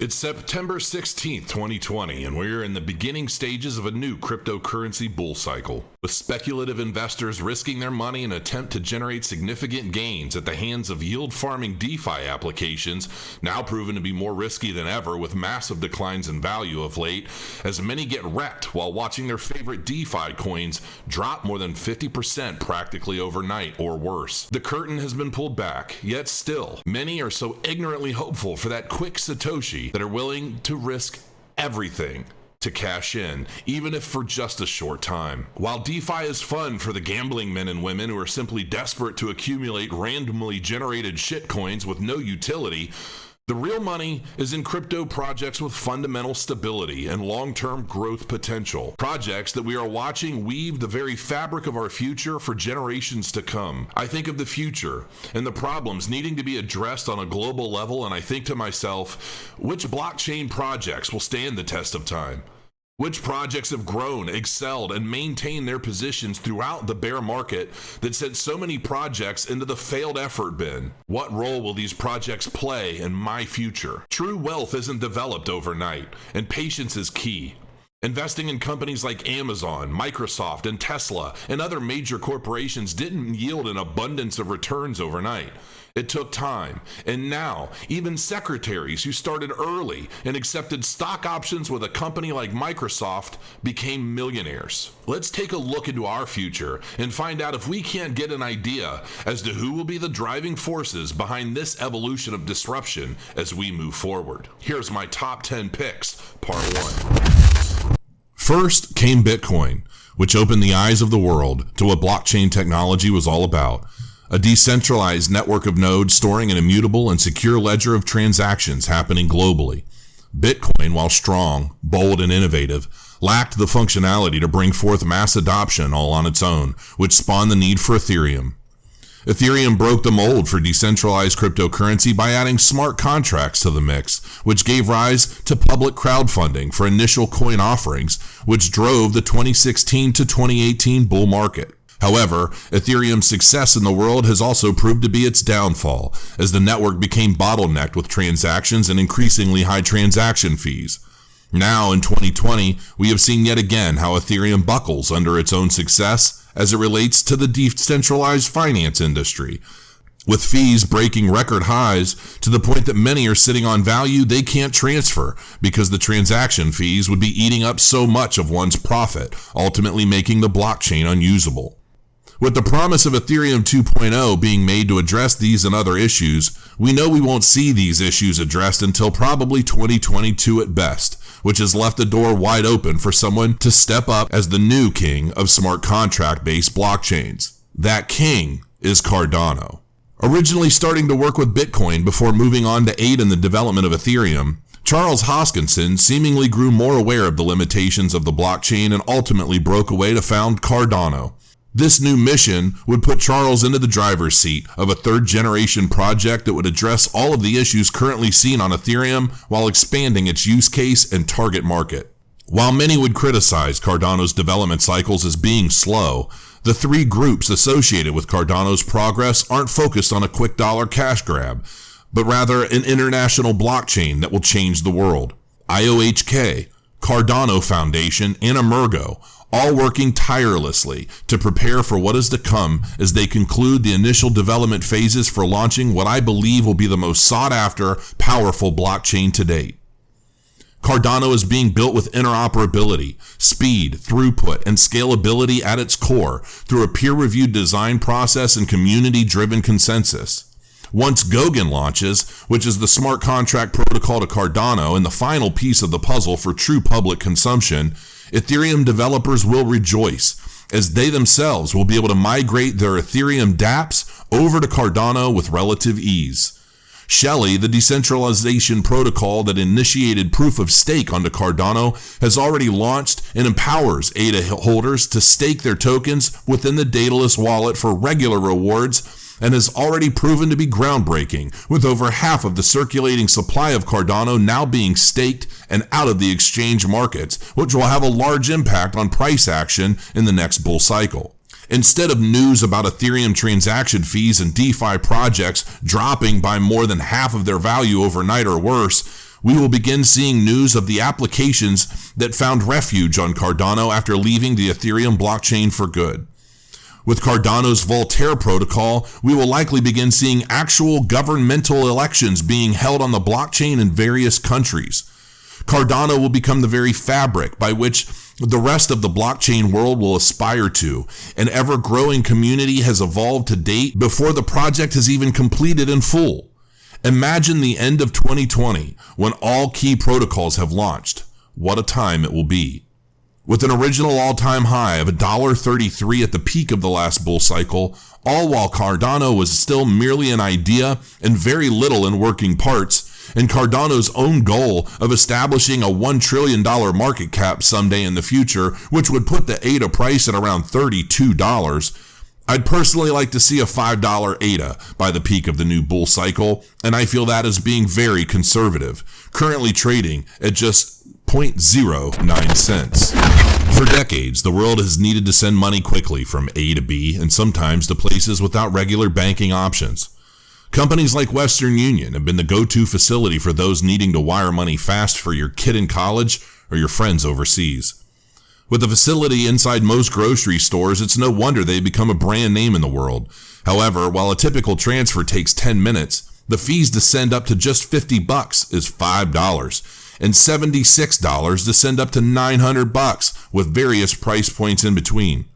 It's September 16th, 2020, and we're in the beginning stages of a new cryptocurrency bull cycle, with speculative investors risking their money in an attempt to generate significant gains at the hands of yield-farming DeFi applications, now proven to be more risky than ever with massive declines in value of late, as many get wrecked while watching their favorite DeFi coins drop more than 50% practically overnight or worse. The curtain has been pulled back, yet still, many are so ignorantly hopeful for that quick Satoshi that are willing to risk everything to cash in, even if for just a short time. While DeFi is fun for the gambling men and women who are simply desperate to accumulate randomly generated shitcoins with no utility, the real money is in crypto projects with fundamental stability and long-term growth potential. Projects that we are watching weave the very fabric of our future for generations to come. I think of the future and the problems needing to be addressed on a global level, and I think to myself, which blockchain projects will stand the test of time? Which projects have grown, excelled, and maintained their positions throughout the bear market that sent so many projects into the failed effort bin? What role will these projects play in my future? True wealth isn't developed overnight, and patience is key. Investing in companies like Amazon, Microsoft, and Tesla, and other major corporations didn't yield an abundance of returns overnight. It took time, and now even secretaries who started early and accepted stock options with a company like Microsoft became millionaires. Let's take a look into our future and find out if we can't get an idea as to who will be the driving forces behind this evolution of disruption as we move forward. Here's my top 10 picks, part 1. First came Bitcoin, which opened the eyes of the world to what blockchain technology was all about. A decentralized network of nodes storing an immutable and secure ledger of transactions happening globally. Bitcoin, while strong, bold, and innovative, lacked the functionality to bring forth mass adoption all on its own, which spawned the need for Ethereum. Ethereum broke the mold for decentralized cryptocurrency by adding smart contracts to the mix, which gave rise to public crowdfunding for initial coin offerings, which drove the 2016 to 2018 bull market. However, Ethereum's success in the world has also proved to be its downfall, as the network became bottlenecked with transactions and increasingly high transaction fees. Now, in 2020, we have seen yet again how Ethereum buckles under its own success as it relates to the decentralized finance industry, with fees breaking record highs to the point that many are sitting on value they can't transfer because the transaction fees would be eating up so much of one's profit, ultimately making the blockchain unusable. With the promise of Ethereum 2.0 being made to address these and other issues, we know we won't see these issues addressed until probably 2022 at best, which has left the door wide open for someone to step up as the new king of smart contract-based blockchains. That king is Cardano. Originally starting to work with Bitcoin before moving on to aid in the development of Ethereum, Charles Hoskinson seemingly grew more aware of the limitations of the blockchain and ultimately broke away to found Cardano. This new mission would put Charles into the driver's seat of a third-generation project that would address all of the issues currently seen on Ethereum while expanding its use case and target market. While many would criticize Cardano's development cycles as being slow, the three groups associated with Cardano's progress aren't focused on a quick dollar cash grab, but rather an international blockchain that will change the world. IOHK, Cardano Foundation, and Emergo, all working tirelessly to prepare for what is to come as they conclude the initial development phases for launching what I believe will be the most sought-after, powerful blockchain to date. Cardano is being built with interoperability, speed, throughput, and scalability at its core through a peer-reviewed design process and community-driven consensus. Once Goguen launches, which is the smart contract protocol to Cardano and the final piece of the puzzle for true public consumption, Ethereum developers will rejoice, as they themselves will be able to migrate their Ethereum dApps over to Cardano with relative ease. Shelley, the decentralization protocol that initiated proof of stake onto Cardano, has already launched and empowers ADA holders to stake their tokens within the Daedalus wallet for regular rewards, and has already proven to be groundbreaking, with over half of the circulating supply of Cardano now being staked and out of the exchange markets, which will have a large impact on price action in the next bull cycle. Instead of news about Ethereum transaction fees and DeFi projects dropping by more than half of their value overnight or worse, we will begin seeing news of the applications that found refuge on Cardano after leaving the Ethereum blockchain for good. With Cardano's Voltaire protocol, we will likely begin seeing actual governmental elections being held on the blockchain in various countries. Cardano will become the very fabric by which the rest of the blockchain world will aspire to. An ever-growing community has evolved to date before the project has even completed in full. Imagine the end of 2020 when all key protocols have launched. What a time it will be. With an original all-time high of $1.33 at the peak of the last bull cycle, all while Cardano was still merely an idea and very little in working parts, and Cardano's own goal of establishing a $1 trillion market cap someday in the future, which would put the ADA price at around $32, I'd personally like to see a $5 ADA by the peak of the new bull cycle, and I feel that is being very conservative, currently trading at just 0.09 cents. For decades, the world has needed to send money quickly from A to B and sometimes to places without regular banking options. Companies like Western Union have been the go-to facility for those needing to wire money fast for your kid in college or your friends overseas. With the facility inside most grocery stores, it's no wonder they've become a brand name in the world. However, while a typical transfer takes 10 minutes, the fees to send up to just $50 is $5. And $76 to send up to $900 with various price points in between.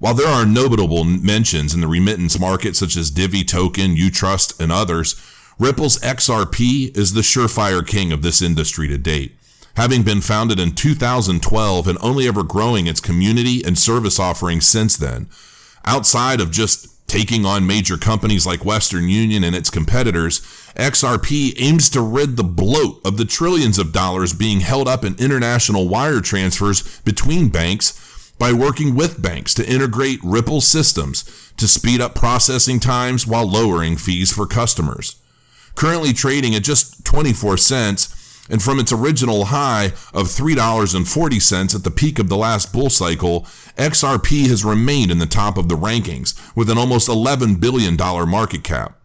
While there are notable mentions in the remittance market such as Divi Token, Utrust, and others, Ripple's XRP is the surefire king of this industry to date, having been founded in 2012 and only ever growing its community and service offerings since then. Outside of just taking on major companies like Western Union and its competitors, XRP aims to rid the bloat of the trillions of dollars being held up in international wire transfers between banks by working with banks to integrate Ripple systems to speed up processing times while lowering fees for customers. Currently trading at just 24 cents, and from its original high of $3.40 at the peak of the last bull cycle, XRP has remained in the top of the rankings with an almost $11 billion market cap.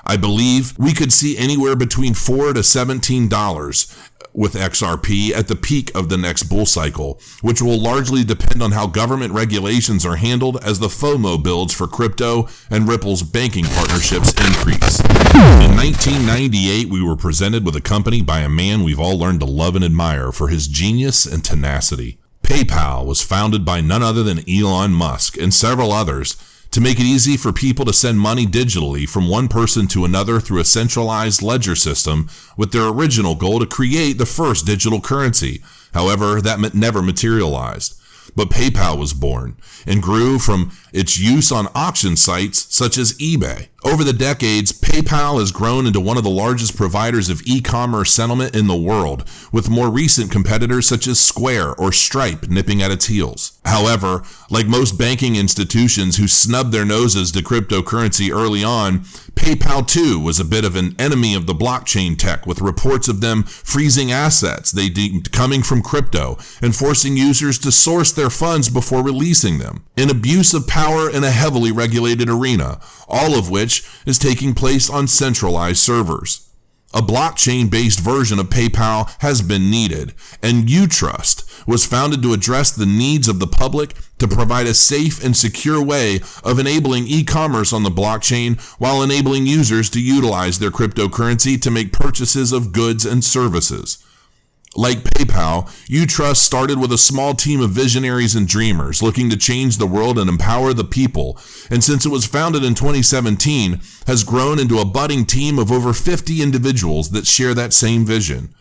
I believe we could see anywhere between $4 to $17 with XRP at the peak of the next bull cycle, which will largely depend on how government regulations are handled as the FOMO builds for crypto and Ripple's banking partnerships increase. In 1998, we were presented with a company by a man we've all learned to love and admire for his genius and tenacity. PayPal was founded by none other than Elon Musk and several others to make it easy for people to send money digitally from one person to another through a centralized ledger system, with their original goal to create the first digital currency. However, that never materialized. But PayPal was born and grew from its use on auction sites such as eBay. Over the decades, PayPal has grown into one of the largest providers of e-commerce settlement in the world, with more recent competitors such as Square or Stripe nipping at its heels. However, like most banking institutions who snubbed their noses to cryptocurrency early on, PayPal too was a bit of an enemy of the blockchain tech, with reports of them freezing assets they deemed coming from crypto and forcing users to source their funds before releasing them. An abuse of power in a heavily regulated arena, all of which is taking place on centralized servers. A blockchain-based version of PayPal has been needed, and Utrust was founded to address the needs of the public to provide a safe and secure way of enabling e-commerce on the blockchain while enabling users to utilize their cryptocurrency to make purchases of goods and services. Like PayPal, Utrust started with a small team of visionaries and dreamers looking to change the world and empower the people, and since it was founded in 2017, has grown into a budding team of over 50 individuals that share that same vision.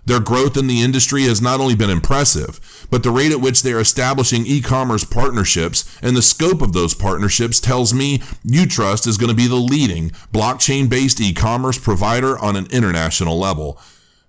Their growth in the industry has not only been impressive, but the rate at which they are establishing e-commerce partnerships and the scope of those partnerships tells me Utrust is going to be the leading blockchain-based e-commerce provider on an international level.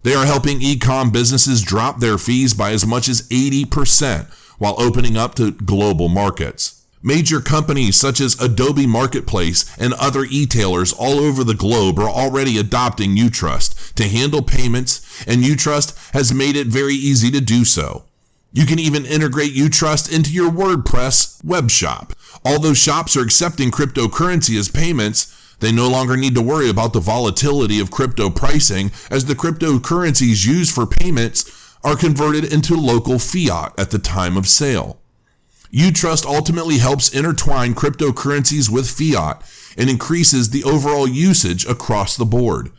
They are helping e-com businesses drop their fees by as much as 80% while opening up to global markets. Major companies such as Adobe Marketplace and other e-tailers all over the globe are already adopting Utrust to handle payments, and Utrust has made it very easy to do so. You can even integrate Utrust into your WordPress web shop. Although shops are accepting cryptocurrency as payments, They no longer need to worry about the volatility of crypto pricing, as the cryptocurrencies used for payments are converted into local fiat at the time of sale. Utrust ultimately helps intertwine cryptocurrencies with fiat and increases the overall usage across the board.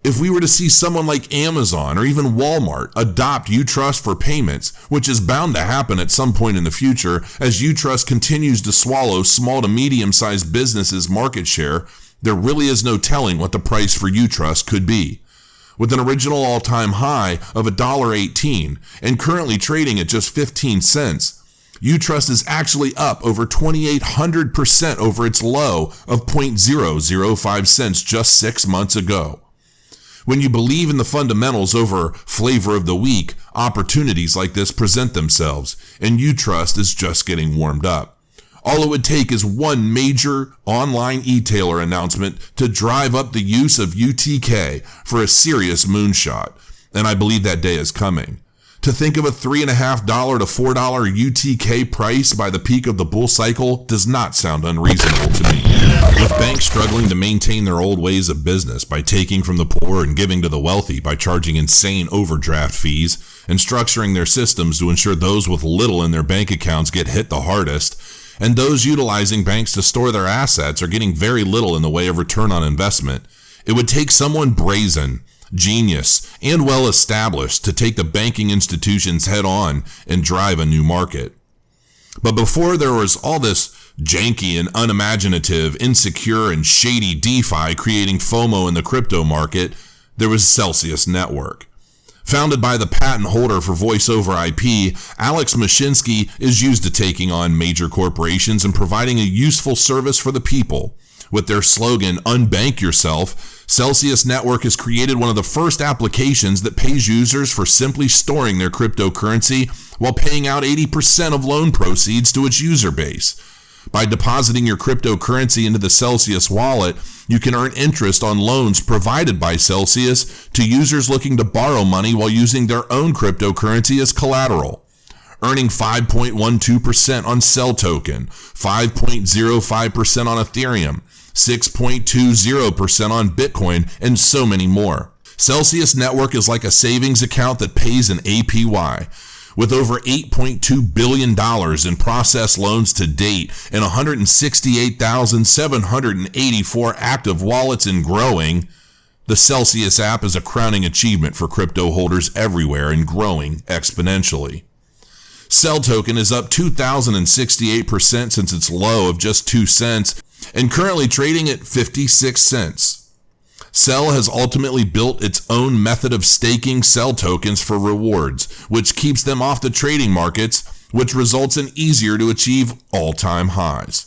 If we were to see someone like Amazon or even Walmart adopt Utrust for payments, which is bound to happen at some point in the future as Utrust continues to swallow small to medium-sized businesses' market share, there really is no telling what the price for Utrust could be. With an original all-time high of $1.18 and currently trading at just 15 cents, Utrust is actually up over 2,800% over its low of 0.005 cents just 6 months ago. When you believe in the fundamentals over flavor of the week, opportunities like this present themselves, and Utrust is just getting warmed up. All it would take is one major online e-tailer announcement to drive up the use of UTK for a serious moonshot, and I believe that day is coming. To think of a $3.50 to $4 UTK price by the peak of the bull cycle does not sound unreasonable to me. With banks struggling to maintain their old ways of business by taking from the poor and giving to the wealthy by charging insane overdraft fees and structuring their systems to ensure those with little in their bank accounts get hit the hardest, and those utilizing banks to store their assets are getting very little in the way of return on investment, it would take someone brazen, genius, and well-established to take the banking institutions head-on and drive a new market. But before there was all this janky and unimaginative, insecure, and shady DeFi creating FOMO in the crypto market, there was Celcius Network. Founded by the patent holder for voice over IP, Alex Mashinsky is used to taking on major corporations and providing a useful service for the people. With their slogan, "Unbank Yourself," Celcius Network has created one of the first applications that pays users for simply storing their cryptocurrency while paying out 80% of loan proceeds to its user base. By depositing your cryptocurrency into the Celcius wallet, you can earn interest on loans provided by Celcius to users looking to borrow money while using their own cryptocurrency as collateral. Earning 5.12% on Cell token, 5.05% on Ethereum, 6.20% on Bitcoin, and so many more. Celcius Network is like a savings account that pays an APY. With over $8.2 billion in processed loans to date and 168,784 active wallets and growing, the Celcius app is a crowning achievement for crypto holders everywhere and growing exponentially. Cell token is up 2,068% since its low of just 2 cents and currently trading at 56 cents. Cell has ultimately built its own method of staking Cell tokens for rewards, which keeps them off the trading markets, which results in easier to achieve all-time highs.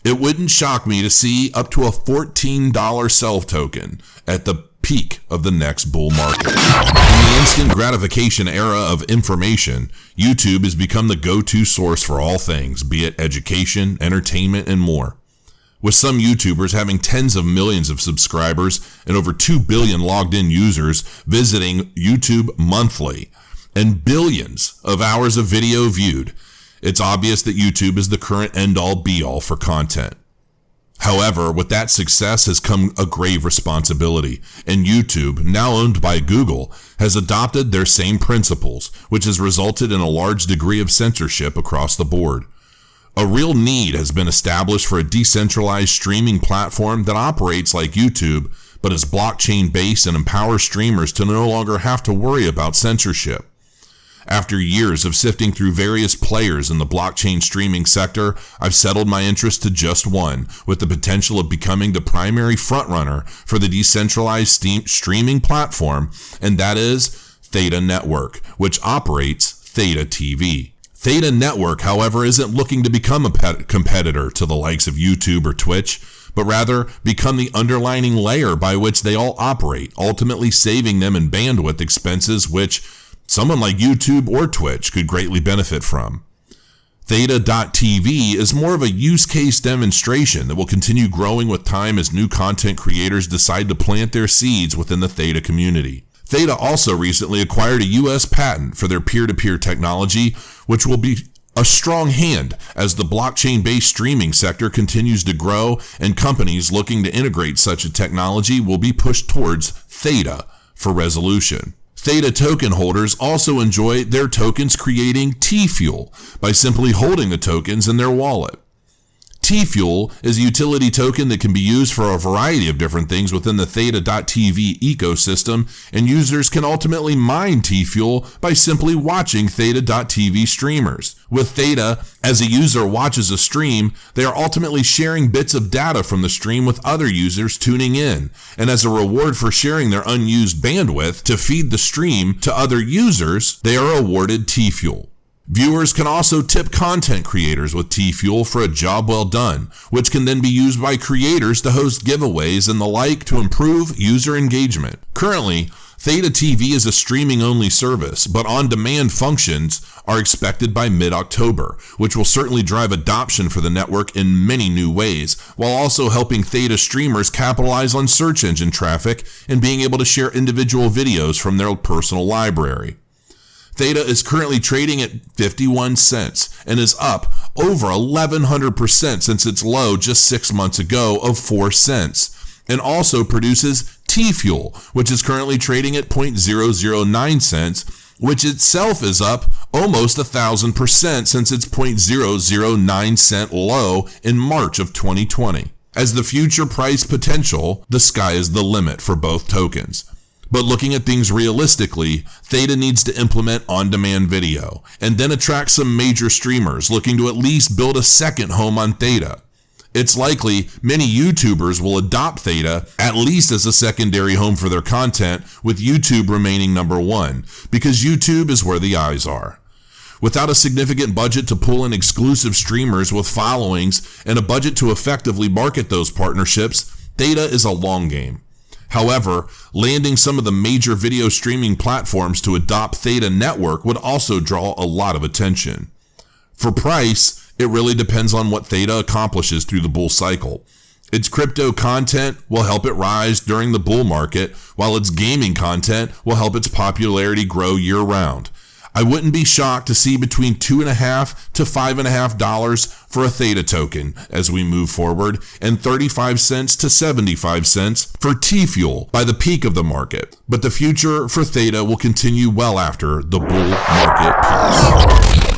It wouldn't shock me to see up to a $14 Cell token at the peak of the next bull market. In the instant gratification era of information, YouTube has become the go-to source for all things, be it education, entertainment, and more. With some YouTubers having tens of millions of subscribers and over 2 billion logged in users visiting YouTube monthly and billions of hours of video viewed, it's obvious that YouTube is the current end-all be-all for content. However, with that success has come a grave responsibility, and YouTube, now owned by Google, has adopted their same principles, which has resulted in a large degree of censorship across the board. A real need has been established for a decentralized streaming platform that operates like YouTube, but is blockchain-based and empowers streamers to no longer have to worry about censorship. After years of sifting through various players in the blockchain streaming sector, I've settled my interest to just one, with the potential of becoming the primary frontrunner for the decentralized streaming platform, and that is Theta Network, which operates Theta TV. Theta Network, however, isn't looking to become a competitor to the likes of YouTube or Twitch, but rather become the underlining layer by which they all operate, ultimately saving them in bandwidth expenses which someone like YouTube or Twitch could greatly benefit from. Theta.tv is more of a use case demonstration that will continue growing with time as new content creators decide to plant their seeds within the Theta community. Theta also recently acquired a U.S. patent for their peer-to-peer technology, which will be a strong hand as the blockchain-based streaming sector continues to grow and companies looking to integrate such a technology will be pushed towards Theta for resolution. Theta token holders also enjoy their tokens creating T-Fuel by simply holding the tokens in their wallet. T-Fuel is a utility token that can be used for a variety of different things within the Theta.tv ecosystem, and users can ultimately mine T-Fuel by simply watching Theta.tv streamers. With Theta, as a user watches a stream, they are ultimately sharing bits of data from the stream with other users tuning in, and as a reward for sharing their unused bandwidth to feed the stream to other users, they are awarded T-Fuel. Viewers can also tip content creators with T-Fuel for a job well done, which can then be used by creators to host giveaways and the like to improve user engagement. Currently, Theta TV is a streaming-only service, but on-demand functions are expected by mid-October, which will certainly drive adoption for the network in many new ways, while also helping Theta streamers capitalize on search engine traffic and being able to share individual videos from their personal library. Theta is currently trading at 51 cents and is up over 1,100% since its low just 6 months ago of 4 cents, and also produces T-Fuel, which is currently trading at 0.009 cents, which itself is up almost 1,000% since its 0.009 cent low in March of 2020. As the future price potential, the sky is the limit for both tokens. But looking at things realistically, Theta needs to implement on-demand video, and then attract some major streamers looking to at least build a second home on Theta. It's likely many YouTubers will adopt Theta at least as a secondary home for their content, with YouTube remaining number one, because YouTube is where the eyes are. Without a significant budget to pull in exclusive streamers with followings and a budget to effectively market those partnerships, Theta is a long game. However, landing some of the major video streaming platforms to adopt Theta network would also draw a lot of attention. For price, it really depends on what Theta accomplishes through the bull cycle. Its crypto content will help it rise during the bull market, while its gaming content will help its popularity grow year-round. I wouldn't be shocked to see between $2.50 to $5.50 for a Theta token as we move forward, and 35 cents to 75 cents for T-Fuel by the peak of the market. But the future for Theta will continue well after the bull market peaks.